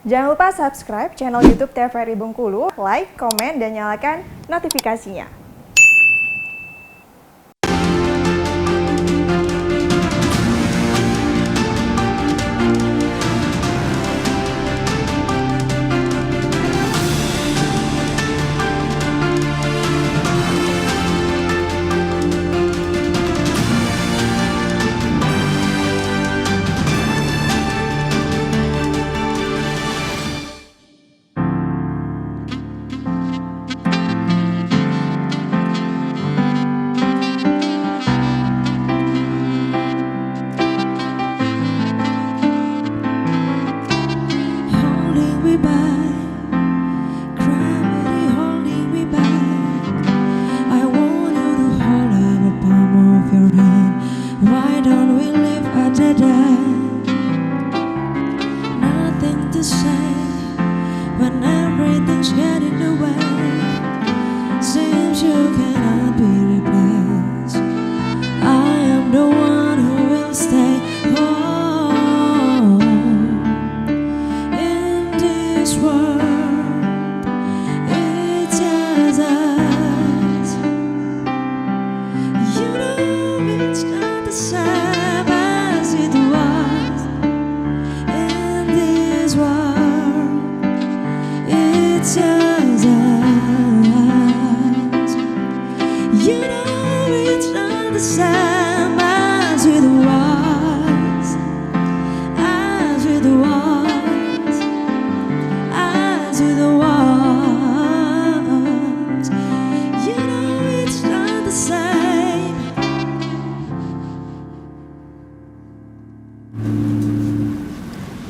Jangan lupa subscribe channel YouTube TVRI Bengkulu, like, komen, dan nyalakan notifikasinya.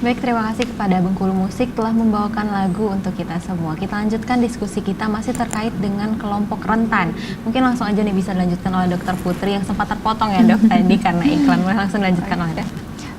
Baik, terima kasih kepada Bengkulu Musik telah membawakan lagu untuk kita semua. Kita lanjutkan diskusi kita masih terkait dengan kelompok rentan. Mungkin langsung aja nih bisa dilanjutkan oleh Dokter Putri yang sempat terpotong ya dok tadi karena iklan. Boleh langsung dilanjutkan oleh dok.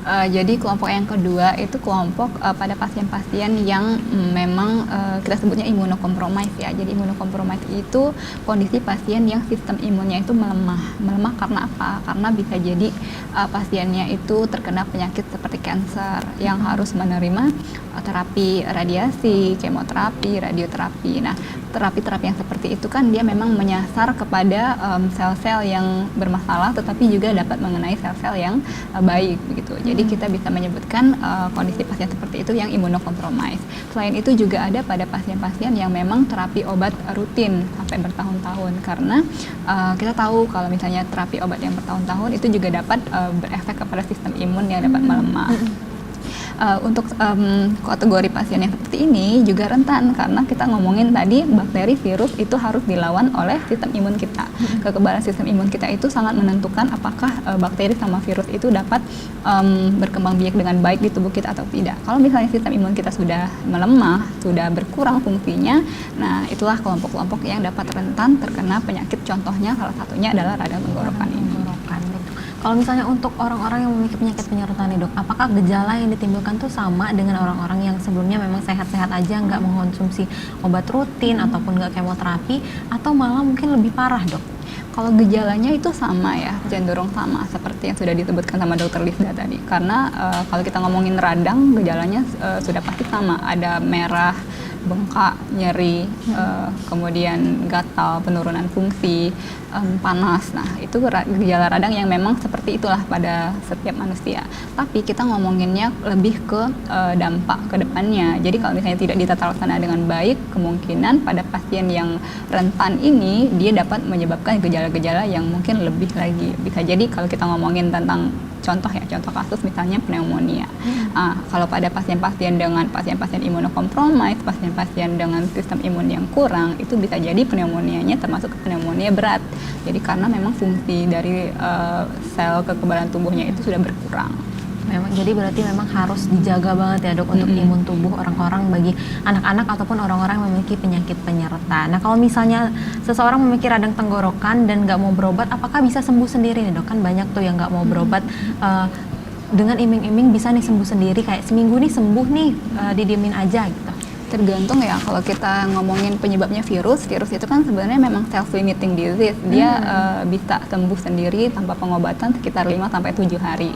Jadi kelompok yang kedua itu kelompok pada pasien-pasien yang memang kita sebutnya imunokompromis ya. Jadi imunokompromis itu kondisi pasien yang sistem imunnya itu melemah. Melemah karena apa? Karena bisa jadi pasiennya itu terkena penyakit seperti kanker yang harus menerima terapi radiasi, kemoterapi, radioterapi. Nah, terapi-terapi yang seperti itu kan dia memang menyasar kepada sel-sel yang bermasalah, tetapi juga dapat mengenai sel-sel yang baik begitu. Jadi kita bisa menyebutkan kondisi pasien seperti itu yang imunokompromis. Selain itu juga ada pada pasien-pasien yang memang terapi obat rutin sampai bertahun-tahun, karena kita tahu kalau misalnya terapi obat yang bertahun-tahun itu juga dapat berefek kepada sistem imun yang dapat melemah. Untuk kategori pasien yang seperti ini juga rentan karena kita ngomongin tadi bakteri, virus itu harus dilawan oleh sistem imun kita. Kekebalan sistem imun kita itu sangat menentukan apakah bakteri sama virus itu dapat berkembang biak dengan baik di tubuh kita atau tidak. Kalau misalnya sistem imun kita sudah melemah, sudah berkurang fungsinya, nah itulah kelompok-kelompok yang dapat rentan terkena penyakit. Contohnya salah satunya adalah radang tenggorokan ini. Kalau misalnya untuk orang-orang yang memiliki penyakit penyertaan nih dok, apakah gejala yang ditimbulkan tuh sama dengan orang-orang yang sebelumnya memang sehat-sehat aja, nggak mengkonsumsi obat rutin ataupun nggak kemoterapi, atau malah mungkin lebih parah dok? Kalau gejalanya itu sama ya, cenderung sama seperti yang sudah disebutkan sama Dokter Lisda tadi. Karena kalau kita ngomongin radang, gejalanya sudah pasti sama, ada merah, bengkak, nyeri, kemudian gatal, penurunan fungsi, panas. Nah, itu gejala radang yang memang seperti itulah pada setiap manusia. Tapi kita ngomonginnya lebih ke dampak ke depannya. Jadi kalau misalnya tidak ditata laksana dengan baik, kemungkinan pada pasien yang rentan ini dia dapat menyebabkan gejala-gejala yang mungkin lebih lagi. Bisa jadi kalau kita ngomongin tentang contoh kasus misalnya pneumonia. Kalau pada pasien-pasien imunokompromis, pasien-pasien dengan sistem imun yang kurang, itu bisa jadi pneumonianya termasuk pneumonia berat. Jadi karena memang fungsi dari sel kekebalan tubuhnya itu sudah berkurang. Jadi berarti memang harus dijaga banget ya dok untuk imun tubuh orang-orang, bagi anak-anak ataupun orang-orang yang memiliki penyakit penyerta. Nah, kalau misalnya seseorang memiliki radang tenggorokan dan nggak mau berobat, apakah bisa sembuh sendiri nih dok? Kan banyak tuh yang nggak mau berobat, dengan iming-iming bisa nih sembuh sendiri, kayak seminggu nih sembuh nih, didiemin aja gitu. Tergantung ya, kalau kita ngomongin penyebabnya virus itu kan sebenarnya memang self-limiting disease. Dia bisa sembuh sendiri tanpa pengobatan sekitar 5-7 hari,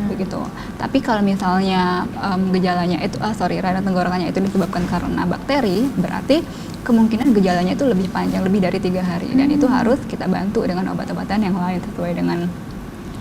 begitu. Tapi kalau misalnya gejalanya itu, radang tenggorokannya itu disebabkan karena bakteri, berarti kemungkinan gejalanya itu lebih panjang, lebih dari 3 hari. Dan itu harus kita bantu dengan obat-obatan yang lain sesuai dengan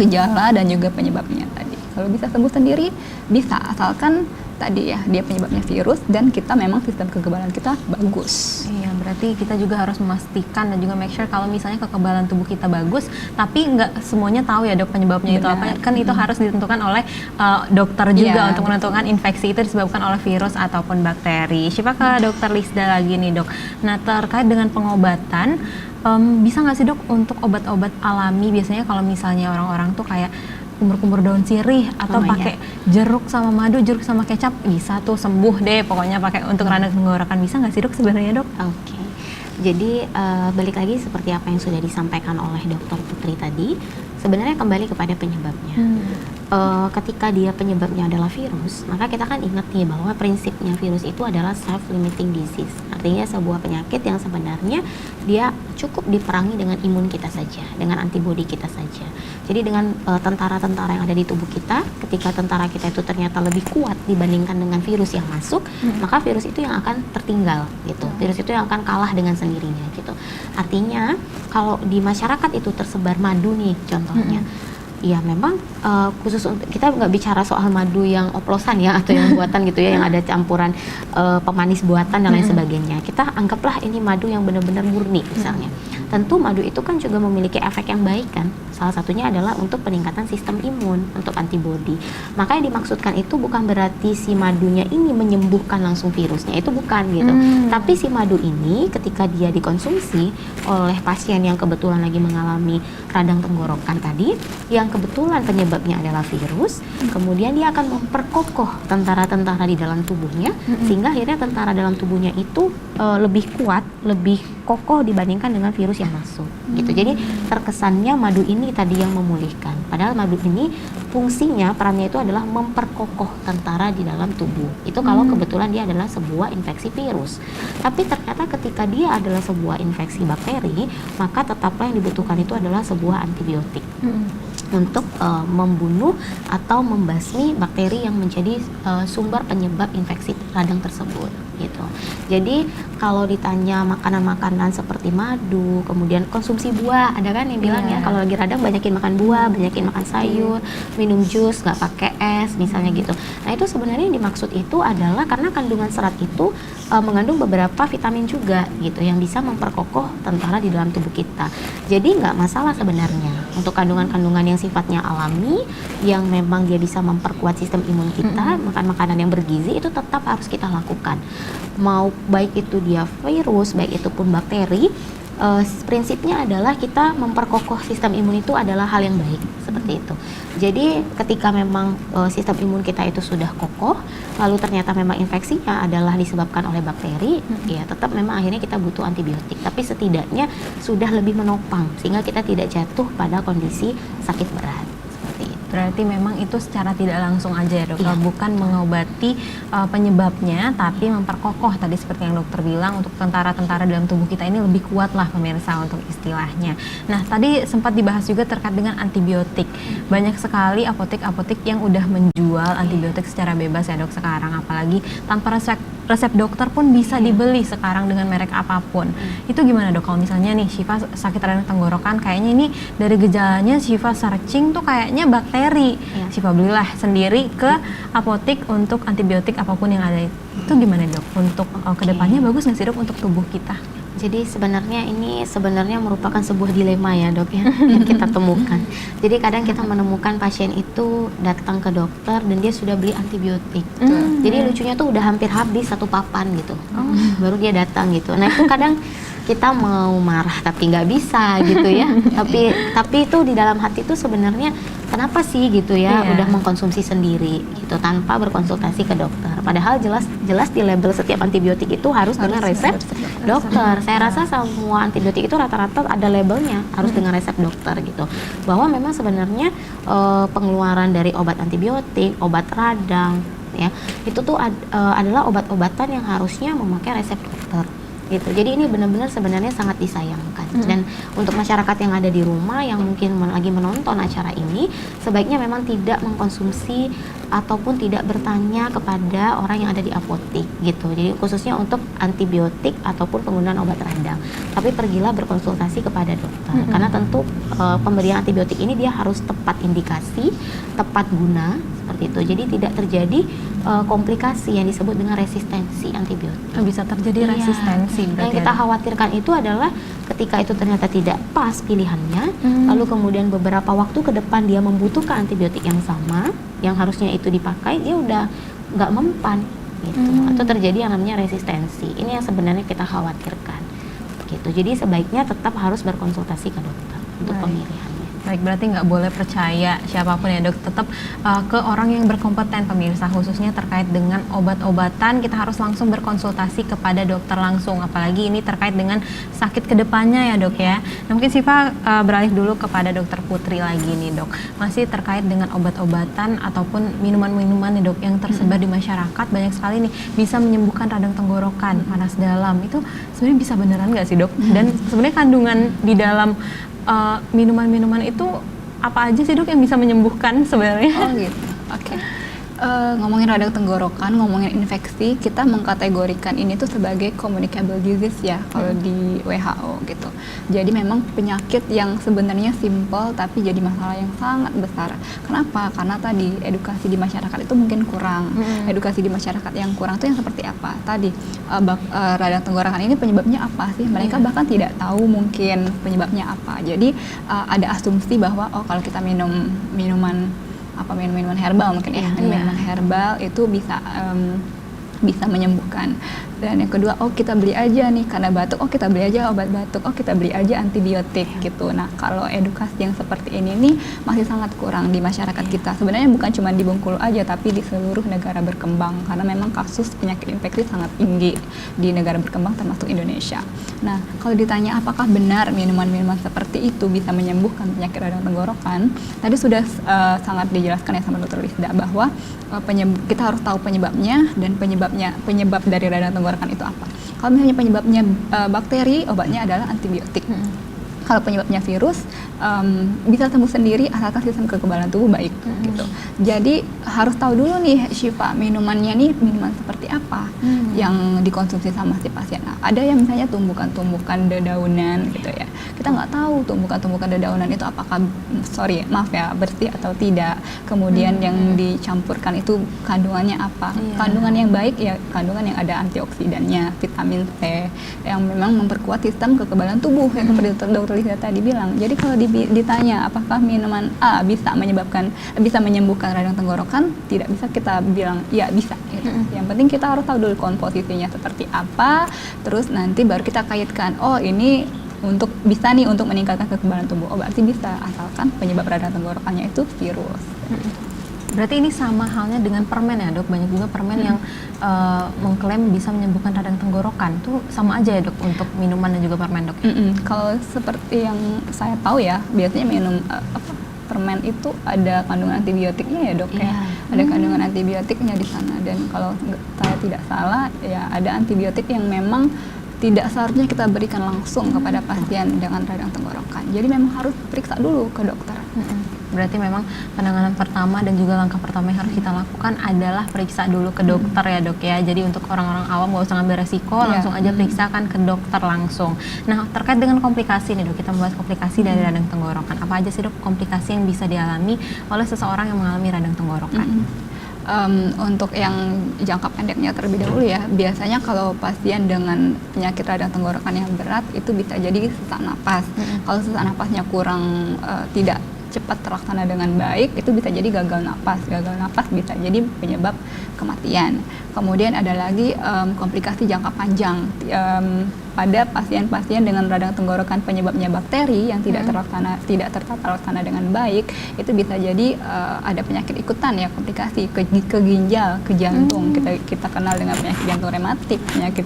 gejala dan juga penyebabnya tadi. Kalau bisa sembuh sendiri, bisa, asalkan tadi ya dia penyebabnya virus dan kita memang sistem kekebalan kita bagus. Iya, berarti kita juga harus memastikan dan juga make sure kalau misalnya kekebalan tubuh kita bagus, tapi nggak semuanya tahu ya dok penyebabnya itu apa. Kan itu harus ditentukan oleh dokter juga untuk menentukan infeksi itu disebabkan oleh virus ataupun bakteri. Siapa ke dokter Lisda lagi nih dok. Nah terkait dengan pengobatan, bisa nggak sih dok untuk obat-obat alami biasanya kalau misalnya orang-orang tuh kayak kumur-kumur daun sirih atau pakai jeruk sama madu, jeruk sama kecap, bisa tuh sembuh deh pokoknya pakai untuk radang tenggorokan. Bisa nggak sih dok sebenarnya dok? Oke. Jadi balik lagi seperti apa yang sudah disampaikan oleh Dokter Putri tadi, sebenarnya kembali kepada penyebabnya. Ketika dia penyebabnya adalah virus, maka kita kan ingat nih bahwa prinsipnya virus itu adalah self-limiting disease. Artinya sebuah penyakit yang sebenarnya dia cukup diperangi dengan imun kita saja, dengan antibodi kita saja. Jadi dengan tentara-tentara yang ada di tubuh kita, ketika tentara kita itu ternyata lebih kuat dibandingkan dengan virus yang masuk, maka virus itu yang akan tertinggal gitu. Virus itu yang akan kalah dengan sendirinya gitu. Artinya kalau di masyarakat itu tersebar madu nih contohnya. Ya memang khusus untuk kita nggak bicara soal madu yang oplosan ya atau yang buatan gitu ya yang ada campuran pemanis buatan dan lain sebagainya. Kita anggaplah ini madu yang benar-benar murni misalnya. Tentu madu itu kan juga memiliki efek yang baik kan. Salah satunya adalah untuk peningkatan sistem imun, untuk antibodi. Maka yang dimaksudkan itu bukan berarti si madunya ini menyembuhkan langsung virusnya, itu bukan gitu. Tapi si madu ini ketika dia dikonsumsi oleh pasien yang kebetulan lagi mengalami radang tenggorokan tadi, yang kebetulan penyebabnya adalah virus, kemudian dia akan memperkokoh tentara-tentara di dalam tubuhnya, sehingga akhirnya tentara dalam tubuhnya itu lebih kuat, lebih kokoh dibandingkan dengan virus yang masuk gitu. Jadi terkesannya madu ini tadi yang memulihkan, padahal madu ini fungsinya, perannya itu adalah memperkokoh tentara di dalam tubuh. Itu kalau kebetulan dia adalah sebuah infeksi virus. Tapi ternyata ketika dia adalah sebuah infeksi bakteri, maka tetaplah yang dibutuhkan itu adalah sebuah antibiotik untuk membunuh atau membasmi bakteri yang menjadi sumber penyebab infeksi radang tersebut gitu. Jadi kalau ditanya makanan-makanan seperti madu, kemudian konsumsi buah, ada kan yang bilang ya kalau lagi radang banyakin makan buah, banyakin makan sayur, minum jus, nggak pakai es misalnya gitu. Nah itu sebenarnya yang dimaksud itu adalah karena kandungan serat itu mengandung beberapa vitamin juga gitu yang bisa memperkokoh tentara di dalam tubuh kita. Jadi nggak masalah sebenarnya untuk kandungan-kandungan yang sifatnya alami yang memang dia bisa memperkuat sistem imun kita, makan makanan yang bergizi itu tetap harus kita lakukan. Mau baik itu dia virus, baik itu pun bakteri, prinsipnya adalah kita memperkokoh sistem imun itu adalah hal yang baik seperti itu. Jadi ketika memang sistem imun kita itu sudah kokoh, lalu ternyata memang infeksinya adalah disebabkan oleh bakteri, ya tetap memang akhirnya kita butuh antibiotik. Tapi setidaknya sudah lebih menopang sehingga kita tidak jatuh pada kondisi sakit berat. Berarti memang itu secara tidak langsung aja ya dok, bukan mengobati penyebabnya, tapi memperkokoh tadi seperti yang dokter bilang untuk tentara-tentara dalam tubuh kita ini lebih kuat lah pemirsa untuk istilahnya. Nah tadi sempat dibahas juga terkait dengan antibiotik. Banyak sekali apotek-apotek yang udah menjual antibiotik secara bebas ya dok sekarang, apalagi tanpa resep dokter pun bisa dibeli sekarang dengan merek apapun. Itu gimana dok kalau misalnya nih Syifa sakit radang tenggorokan, kayaknya ini dari gejalanya Syifa searching tuh kayaknya bakteri. Syifa belilah sendiri ke apotek untuk antibiotik apapun yang ada. Itu gimana dok? Untuk kedepannya bagus nggak sih dok untuk tubuh kita? Jadi sebenarnya ini merupakan sebuah dilema ya dok ya yang kita temukan. Jadi kadang kita menemukan pasien itu datang ke dokter dan dia sudah beli antibiotik. Jadi lucunya tuh udah hampir habis satu papan gitu, baru dia datang gitu. Nah itu kadang kita mau marah tapi nggak bisa gitu ya. Tapi itu di dalam hati itu sebenarnya kenapa sih gitu ya udah mengkonsumsi sendiri gitu tanpa berkonsultasi ke dokter. Padahal jelas di label setiap antibiotik itu harus dengan resep dokter. Saya rasa semua antibiotik itu rata-rata ada labelnya harus dengan resep dokter gitu. Bahwa memang sebenarnya pengeluaran dari obat antibiotik, obat radang, ya, itu tuh adalah obat-obatan yang harusnya memakai resep dokter gitu. Jadi ini benar-benar sebenarnya sangat disayangkan. Dan untuk masyarakat yang ada di rumah yang mungkin lagi menonton acara ini, sebaiknya memang tidak mengkonsumsi ataupun tidak bertanya kepada orang yang ada di apotek gitu. Jadi khususnya untuk antibiotik ataupun penggunaan obat radang. Tapi pergilah berkonsultasi kepada dokter. Karena tentu pemberian antibiotik ini dia harus tepat indikasi, tepat guna seperti itu. Jadi tidak terjadi komplikasi yang disebut dengan resistensi antibiotik. Bisa terjadi resistensi. Yang kita khawatirkan itu adalah ketika itu ternyata tidak pas pilihannya, lalu kemudian beberapa waktu ke depan dia membutuhkan antibiotik yang sama, yang harusnya itu dipakai, dia udah nggak mempan gitu, atau terjadi yang namanya resistensi. Ini yang sebenarnya kita khawatirkan gitu. Jadi sebaiknya tetap harus berkonsultasi ke dokter untuk pemilihannya. Baik, berarti nggak boleh percaya siapapun ya dok, tetap ke orang yang berkompeten pemirsa, khususnya terkait dengan obat-obatan kita harus langsung berkonsultasi kepada dokter langsung, apalagi ini terkait dengan sakit kedepannya ya dok ya. Nah, mungkin Siva beralih dulu kepada dokter Putri lagi nih dok, masih terkait dengan obat-obatan ataupun minuman-minuman nih dok yang tersebar di masyarakat banyak sekali nih bisa menyembuhkan radang tenggorokan, panas dalam, itu sebenarnya bisa beneran nggak sih dok? Dan sebenarnya kandungan di dalam minuman-minuman itu apa aja sih dok yang bisa menyembuhkan sebenarnya? Oh gitu, oke. Ngomongin radang tenggorokan, ngomongin infeksi, kita mengkategorikan ini tuh sebagai communicable disease ya kalau di WHO gitu. Jadi memang penyakit yang sebenarnya simple tapi jadi masalah yang sangat besar. Kenapa? Karena tadi edukasi di masyarakat itu mungkin kurang. Edukasi di masyarakat yang kurang itu yang seperti apa? Tadi radang tenggorokan ini penyebabnya apa sih? Mereka bahkan tidak tahu mungkin penyebabnya apa. Jadi ada asumsi bahwa oh kalau kita minum minuman herbal mungkin minuman herbal itu bisa menyembuhkan. Dan yang kedua, oh kita beli aja nih karena batuk, oh kita beli aja obat batuk, oh kita beli aja antibiotik gitu. Nah kalau edukasi yang seperti ini nih masih sangat kurang di masyarakat kita. Sebenarnya bukan cuma di Bengkulu aja tapi di seluruh negara berkembang karena memang kasus penyakit infeksi sangat tinggi di negara berkembang termasuk Indonesia. Nah kalau ditanya apakah benar minuman-minuman seperti itu bisa menyembuhkan penyakit radang tenggorokan, tadi sudah sangat dijelaskan ya sama Dr. Lisda bahwa kita harus tahu penyebabnya dan penyebab dari radang tenggorokan itu apa. Kalau misalnya penyebabnya bakteri, obatnya adalah antibiotik. Kalau penyebabnya virus, bisa sembuh sendiri asalkan sistem kekebalan tubuh baik gitu. Jadi harus tahu dulu nih Syifa, minumannya nih minuman seperti apa yang dikonsumsi sama si pasien. Nah, ada yang misalnya tumbukan-tumbukan dedaunan gitu ya. Kita nggak tahu tumbukan-tumbukan dedaunan itu apakah bersih atau tidak. Kemudian yang dicampurkan itu kandungannya apa? Kandungan yang baik ya kandungan yang ada antioksidannya, vitamin C yang memang memperkuat sistem kekebalan tubuh yang seperti Dr. Lisa tadi bilang. Jadi kalau ditanya apakah minuman A bisa menyembuhkan radang tenggorokan, tidak bisa kita bilang ya bisa gitu. Yang penting kita harus tahu dulu komposisinya seperti apa, terus nanti baru kita kaitkan, oh ini untuk meningkatkan kekebalan tubuh. Oh berarti bisa, asalkan penyebab radang tenggorokannya itu virus. Berarti ini sama halnya dengan permen ya dok, banyak juga permen yang mengklaim bisa menyembuhkan radang tenggorokan, itu sama aja ya dok untuk minuman dan juga permen dok? Kalau seperti yang saya tahu ya, biasanya minum permen itu ada kandungan antibiotiknya ya dok ya, ada kandungan antibiotiknya di sana. Dan kalau saya tidak salah ya ada antibiotik yang memang tidak seharusnya kita berikan langsung kepada pasien dengan radang tenggorokan. Jadi memang harus periksa dulu ke dokter. Berarti memang penanganan pertama dan juga langkah pertama yang harus kita lakukan adalah periksa dulu ke dokter ya dok ya. Jadi untuk orang-orang awam nggak usah ngambil resiko, langsung aja periksakan ke dokter langsung. Nah terkait dengan komplikasi nih dok, kita membahas komplikasi dari radang tenggorokan. Apa aja sih dok komplikasi yang bisa dialami oleh seseorang yang mengalami radang tenggorokan? Untuk yang jangka pendeknya terlebih dahulu ya, biasanya kalau pasien dengan penyakit radang tenggorokan yang berat itu bisa jadi sesak napas. Kalau sesak napasnya kurang tidak cepat terlaksana dengan baik, itu bisa jadi gagal napas. Gagal napas bisa jadi penyebab kematian. Kemudian ada lagi komplikasi jangka panjang. pada pasien-pasien dengan radang tenggorokan penyebabnya bakteri yang tidak tertata laksana dengan baik, itu bisa jadi ada penyakit ikutan ya, komplikasi ke ginjal, ke jantung. Kita kenal dengan penyakit jantung rematik, penyakit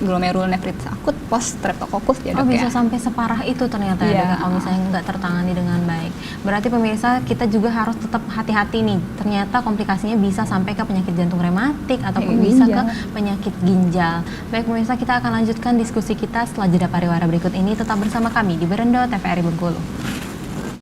glomerulonefritis akut post streptococcus ya, Dok, bisa ya. sampai separah itu ternyata ya, Iya. Dok, kalau misalnya nggak tertangani dengan baik. Berarti pemirsa, kita juga harus tetap hati-hati nih. Ternyata komplikasinya bisa sampai ke penyakit jantung rematik ataupun bisa ke penyakit ginjal. Baik pemirsa, kita akan lanjutkan diskusi kita setelah jeda pariwara berikut ini. Tetap bersama kami di Berendo TVRI Bengkulu.